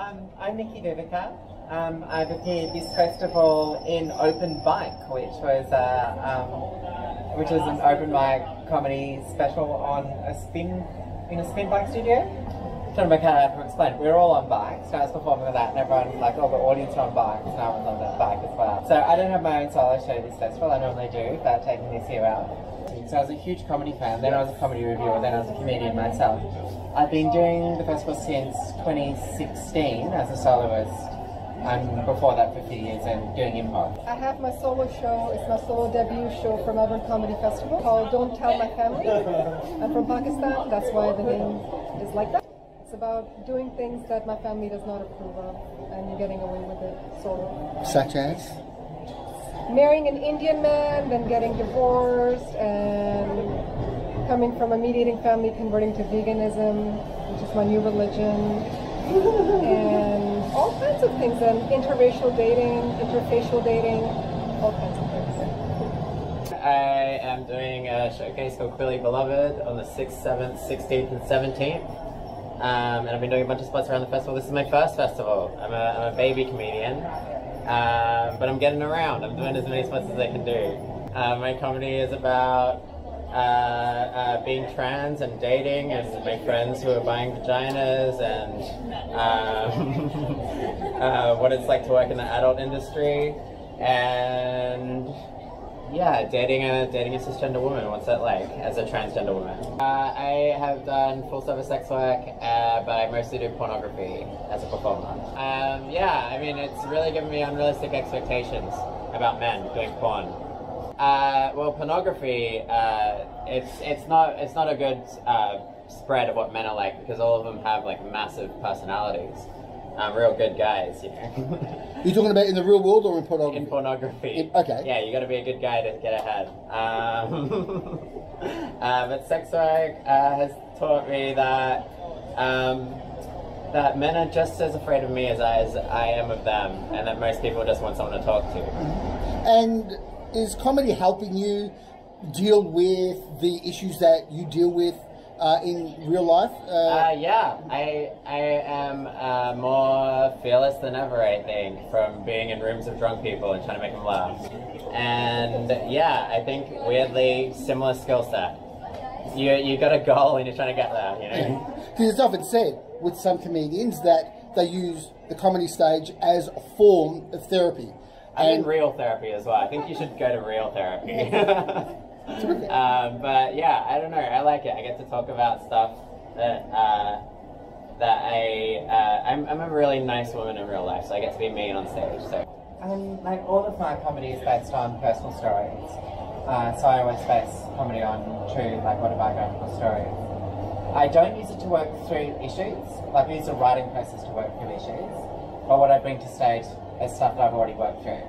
I'm Nikki Viveca. I've appeared this festival in Open Bike, which was an open mic comedy special on in a spin bike studio. I'm trying to make out how to explain it. We were all on bikes, so I was performing with that, and everyone, like all the audience were on bikes, and I was on that bike as well. So I don't have my own solo show this festival. I normally do, without taking this year out. So I was a huge comedy fan, then I was a comedy reviewer, then I was a comedian myself. I've been doing the festival since 2016 as a soloist, and before that for a few years and doing improv. I have my solo show, it's my solo debut show for Melbourne Comedy Festival called Don't Tell My Family. I'm from Pakistan, that's why the name is like that. It's about doing things that my family does not approve of and getting away with it, sort of. Such as? Marrying an Indian man, then getting divorced, and coming from a meat-eating family, converting to veganism, which is my new religion, and all kinds of things, and interracial dating, interfacial dating, all kinds of things. I am doing a showcase called Clearly Beloved on the 6th, 7th, 16th and 17th. And I've been doing a bunch of spots around the festival. This is my first festival. I'm a baby comedian. But I'm getting around. I'm doing as many spots as I can do. My comedy is about being trans and dating and my friends who are buying vaginas and what it's like to work in the adult industry and yeah, dating a cisgender woman. What's that like as a transgender woman? I have done full service sex work, but I mostly do pornography as a performer. Yeah, I mean, it's really given me unrealistic expectations about men doing porn. Well, pornography, it's not a good spread of what men are like because all of them have like massive personalities. Real good guys, you know. You're talking about in the real world or in pornography? In pornography. Okay. Yeah, you got to be a good guy to get ahead. But sex work has taught me that that men are just as afraid of me as I am of them, and that most people just want someone to talk to. And is comedy helping you deal with the issues that you deal with in real life? Yeah, I am more fearless than ever, I think, from being in rooms of drunk people and trying to make them laugh. And yeah, I think weirdly similar skill set. You got a goal and you're trying to get there, you know? Because it's often said with some comedians that they use the comedy stage as a form of therapy. I'm in real therapy as well. I think you should go to real therapy. But yeah, I don't know. I like it. I get to talk about stuff that I'm a really nice woman in real life, so I get to be mean on stage. So like all of my comedy is based on personal stories. So I always base comedy on true, like autobiographical stories. I don't use it to work through issues. Like I use the writing process to work through issues. But what I bring to stage is stuff that I've already worked through.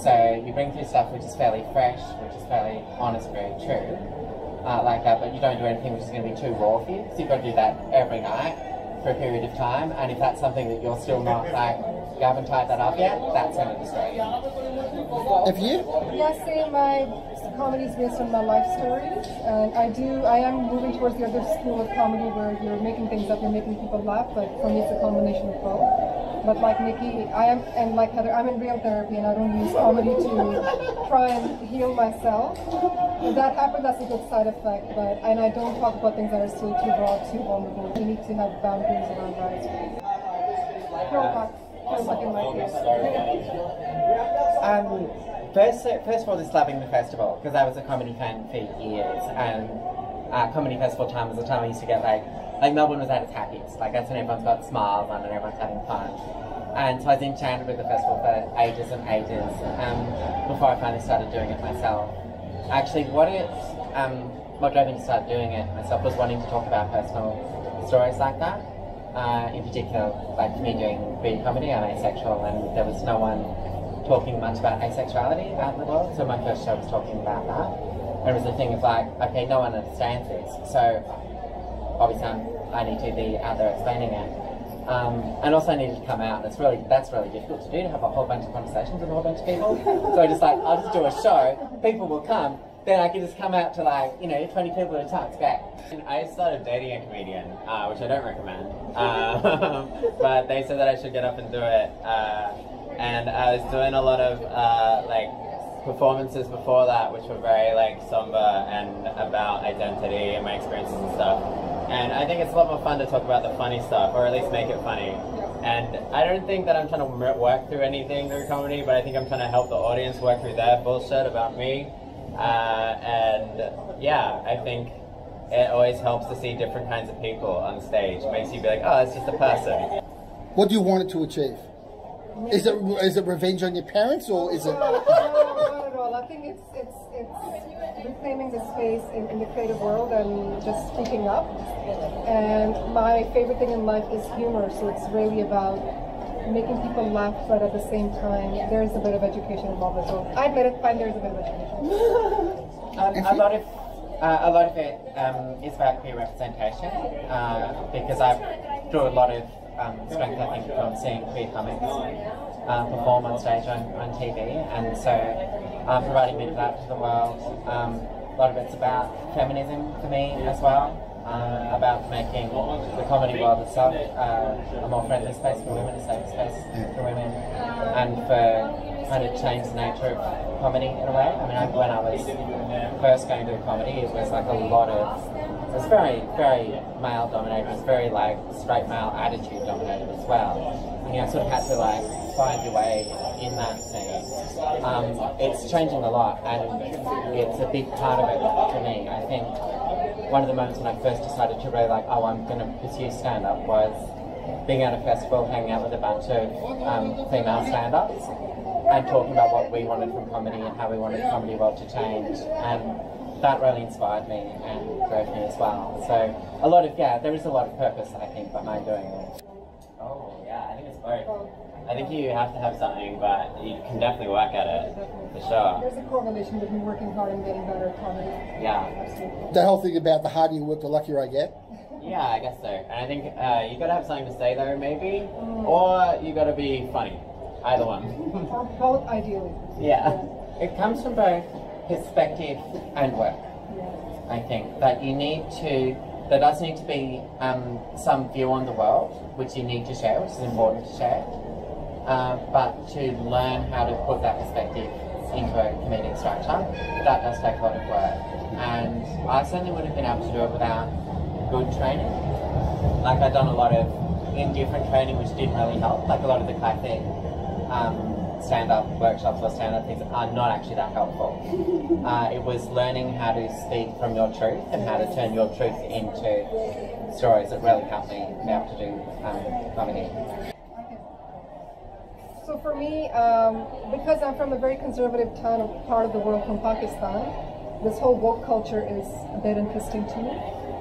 So you bring through stuff which is fairly fresh, which is fairly honest, very true, like that, but you don't do anything which is going to be too raw for you, so you've got to do that every night for a period of time, and if that's something that you're still not, like, you haven't tied that up yet, that's going to destroy you. Have you? Yeah, same. My comedy is based on my life stories, and I am moving towards the other school of comedy where you're making things up, you're making people laugh, but for me it's a combination of both. But like Nikki, and like Heather, I'm in real therapy and I don't use comedy to try and heal myself. If that happens, that's a good side effect, and I don't talk about things that are still too broad, too vulnerable. You need to have boundaries around that. First of all, just loving the festival, because I was a comedy fan for years, and comedy festival time was the time I used to get like Melbourne was at its happiest. Like that's when everyone's got smiles on and everyone's having fun. And so I was enchanted with the festival for ages and ages before I finally started doing it myself. Actually, what drove me to start doing it myself was wanting to talk about personal stories like that. In particular, like me doing being comedy, I'm asexual, and there was no one talking much about asexuality out in the world. So my first show was talking about that. And it was the thing of like, okay, no one understands this, so obviously I need to be out there explaining it. And also I needed to come out, and that's really difficult to do, to have a whole bunch of conversations with a whole bunch of people. So I'll just do a show, people will come, then I can just come out to like, 20 people at a time. It's great. And I started dating a comedian, which I don't recommend. But they said that I should get up and do it. And I was doing a lot of like performances before that, which were very like somber and about identity and my experiences and stuff. And I think it's a lot more fun to talk about the funny stuff, or at least make it funny. And I don't think that I'm trying to work through anything through comedy, but I think I'm trying to help the audience work through their bullshit about me. And yeah, I think it always helps to see different kinds of people on stage. It makes you be like, oh, it's just a person. What do you want it to achieve? Is it revenge on your parents, or is it? No, not at all. I think it's reclaiming the space in the creative world and just speaking up. And my favorite thing in life is humor, so it's really about making people laugh, but at the same time, there's a bit of education involved as well. I admit it, fine, there's a bit of education. A lot of it is about queer representation, because I draw a lot of strength, I think, from seeing queer comics perform on stage on TV, and so providing a bit of that to the world. A lot of it's about feminism for me as well, about making the comedy world itself a more friendly space for women, a safe space for women, and for kind of change the nature of comedy in a way. I mean, when I was first going to comedy, it was like a lot of, it was very, very male dominated. It was very like straight male attitude dominated as well. And you sort of had to like find your way in that scene. It's changing a lot, and it's a big part of it for me. I think one of the moments when I first decided to really like, oh, I'm going to pursue stand-up was being at a festival, hanging out with a bunch of female stand-ups and talking about what we wanted from comedy and how we wanted the comedy world to change. And that really inspired me and drove me as well. So a lot of, there is a lot of purpose, I think, behind doing it. Oh, yeah, I think it's both. I think you have to have something, but you can definitely work at it, for sure. There's a correlation between working hard and getting better at comedy. Yeah. Absolutely. The whole thing about the harder you work, the luckier I get. Yeah, I guess so. And I think you got to have something to say though, maybe, or you got to be funny. Either one. Or both, ideally. Yeah. It comes from both perspective and work. I think that you need to, there does need to be some view on the world, which you need to share, which is important to share, but to learn how to put that perspective into a comedic structure, that does take a lot of work. And I certainly wouldn't have been able to do it without good training. Like I've done a lot of indifferent training which didn't really help, like a lot of the classic stand-up workshops or stand-up things are not actually that helpful. It was learning how to speak from your truth and how to turn your truth into stories that really helped me be able to do comedy. So for me, because I'm from a very conservative part of the world, from Pakistan, this whole woke culture is a bit interesting to me,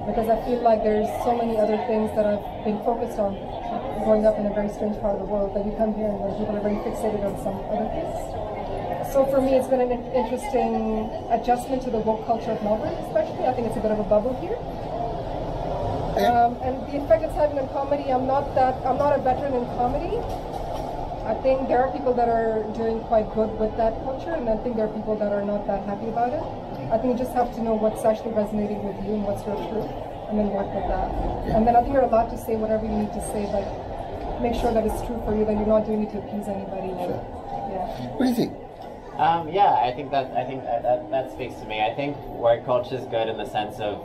because I feel like there's so many other things that I've been focused on growing up in a very strange part of the world, that you come here and when people are very fixated on some other things. So for me, it's been an interesting adjustment to the woke culture of Melbourne, especially. I think it's a bit of a bubble here. And the effect it's having on comedy, I'm not a veteran in comedy. I think there are people that are doing quite good with that culture, and I think there are people that are not that happy about it. I think you just have to know what's actually resonating with you and what's your truth, and then work with that. And then I think you're allowed to say whatever you need to say, but make sure that it's true for you, that you're not doing it to appease anybody. Sure. Yeah. What do you think? I think that speaks to me. I think woke culture is good in the sense of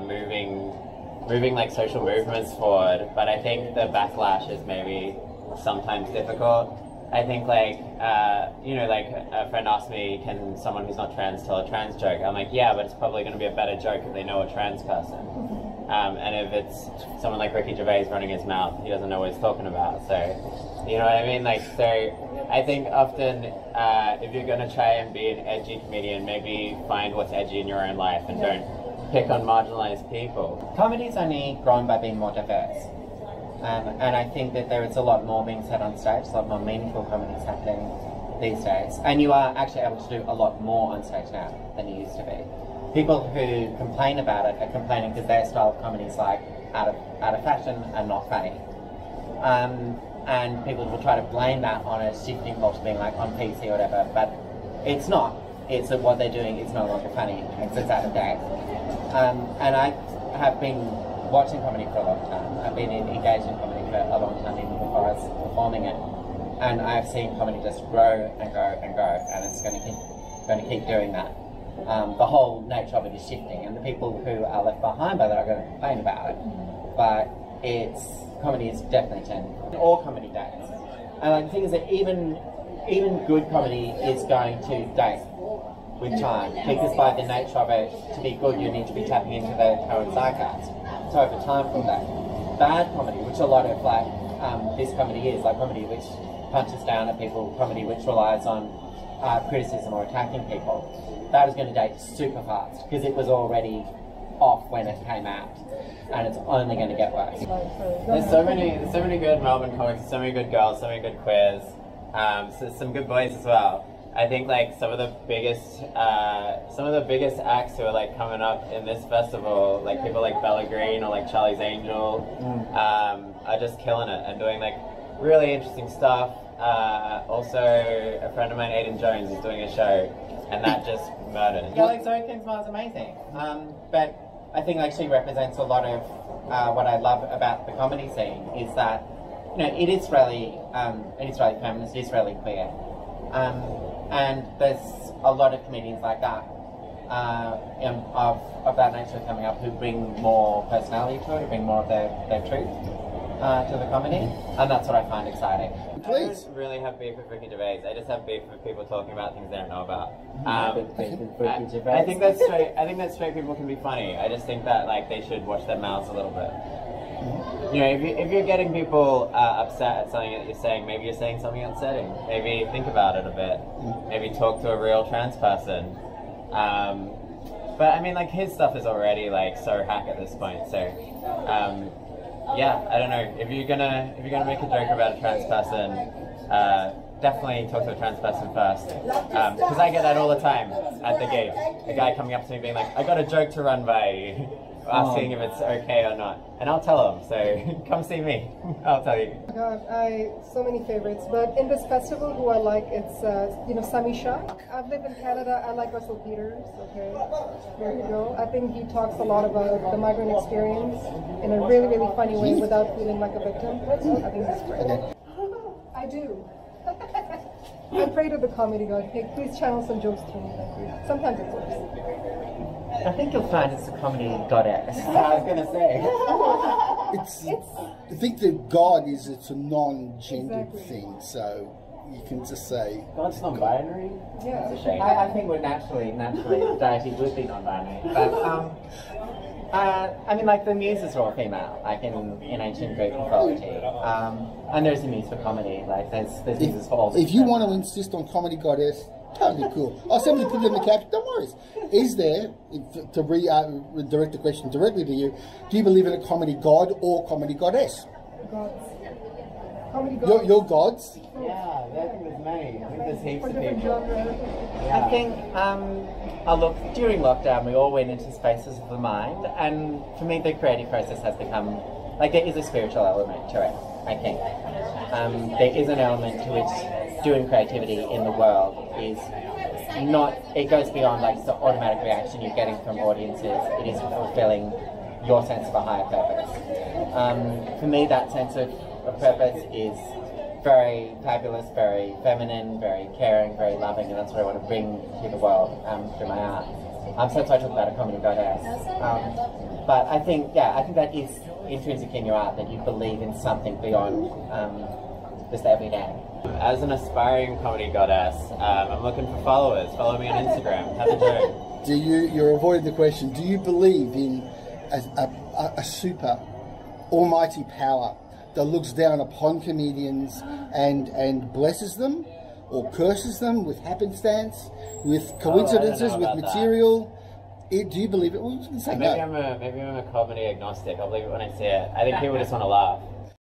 moving like social movements forward, but I think the backlash is maybe sometimes difficult. I think like like a friend asked me, can someone who's not trans tell a trans joke? I'm like, yeah, but it's probably going to be a better joke if they know a trans person. And if it's someone like Ricky Gervais running his mouth, he doesn't know what he's talking about. So, you know what I mean? Like, so I think often if you're going to try and be an edgy comedian, maybe find what's edgy in your own life and don't pick on marginalized people. Comedy's only grown by being more diverse. And I think that there is a lot more being said on stage, a lot more meaningful comedies happening these days. And you are actually able to do a lot more on stage now than you used to be. People who complain about it are complaining because their style of comedy is like out of fashion and not funny. And people will try to blame that on a shifting culture being like on PC or whatever, but it's not. it's that what they're doing is no longer funny, it's out of date. And I have been watching comedy for a long time. I've been engaged in comedy for a long time, even before I was performing it. And I've seen comedy just grow and grow and grow, and it's going to keep doing that. The whole nature of it is shifting, and the people who are left behind by that are going to complain about it. But comedy is definitely changing. All comedy dates. And like, the thing is that even good comedy is going to date with time, because by the nature of it, to be good, you need to be tapping into the current zeitgeist. So over time from that, bad comedy, which a lot of this comedy is, like comedy which punches down at people, comedy which relies on criticism or attacking people, that is going to date super fast, because it was already off when it came out, and it's only going to get worse. There's so many good Melbourne comics, so many good girls, so many good queers, so some good boys as well. I think like some of the biggest acts who are like coming up in this festival, like people like Bella Green or like Charlie's Angel, are just killing it and doing like really interesting stuff. Also, a friend of mine, Aiden Jones, is doing a show, and that just murdered. Yeah, like Zoe Kinsmar is amazing, but I think like she represents a lot of what I love about the comedy scene is that, you know, it is really feminist, it is really queer, and there's a lot of comedians like that of that nature coming up who bring more personality to it, who bring more of their truth to the comedy, and that's what I find exciting. Please. I don't really have beef with Ricky Gervais. I just have beef with people talking about things they don't know about. I think that straight people can be funny. I just think that like they should watch their mouths a little bit. You know, if you're getting people upset at something that you're saying, maybe you're saying something upsetting. Maybe think about it a bit. Maybe talk to a real trans person. But I mean, like his stuff is already like so hack at this point. So. Yeah, I don't know. If you're gonna make a joke about a trans person, definitely talk to a trans person first. Because I get that all the time at the gig. A guy coming up to me being like, "I got a joke to run by you," asking if it's okay or not, and I'll tell him. So come see me. I'll tell you. Oh God, so many favorites. But in this festival, who I like, it's Sami Shah. I've lived in Canada. I like Russell Peters. Okay, there you go. I think he talks a lot about the migrant experience in a really, really funny way without feeling like a victim. I think that's great. I do. I pray to the comedy god. Hey, please channel some jokes through me. Thank you. Sometimes it works. I think you'll find it's a comedy goddess. I was going to say. I think that God it's a non-gendered thing, so you can just say God's non-binary. Yeah. It's a shame. I think we're naturally deity would be non-binary, but I mean, like the muses are all female, like in ancient Greek mythology, and there's a muse for comedy. Like there's muses for all. If you want to insist on comedy goddess, totally cool. I'll simply put it in the caption. Don't worry. Is there, to redirect the question directly to you, do you believe in a comedy god or comedy goddess? Gods. Comedy gods. Your gods? Yeah, I think there's many. I think there's heaps For of different people. genres. I think, look, during lockdown we all went into spaces of the mind, and for me the creative process has become, like there is a spiritual element to it, I think. There is an element to which doing creativity in the world is not, it goes beyond like the automatic reaction you're getting from audiences. It is fulfilling your sense of a higher purpose. For me that sense of purpose is very fabulous, very feminine, very caring, very loving, and that's what I want to bring to the world through my art. So that's why I talk about a comedy goddess. But I think that is intrinsic in your art, that you believe in something beyond just everyday. As an aspiring comedy goddess, I'm looking for followers. Follow me on Instagram, Heather Joan. You're avoiding the question. Do you believe in a super almighty power that looks down upon comedians and blesses them or curses them with happenstance, with coincidences, with material? Do you believe it? Well, you can say maybe I'm a comedy agnostic. I'll believe it when I see it. I think people just want to laugh.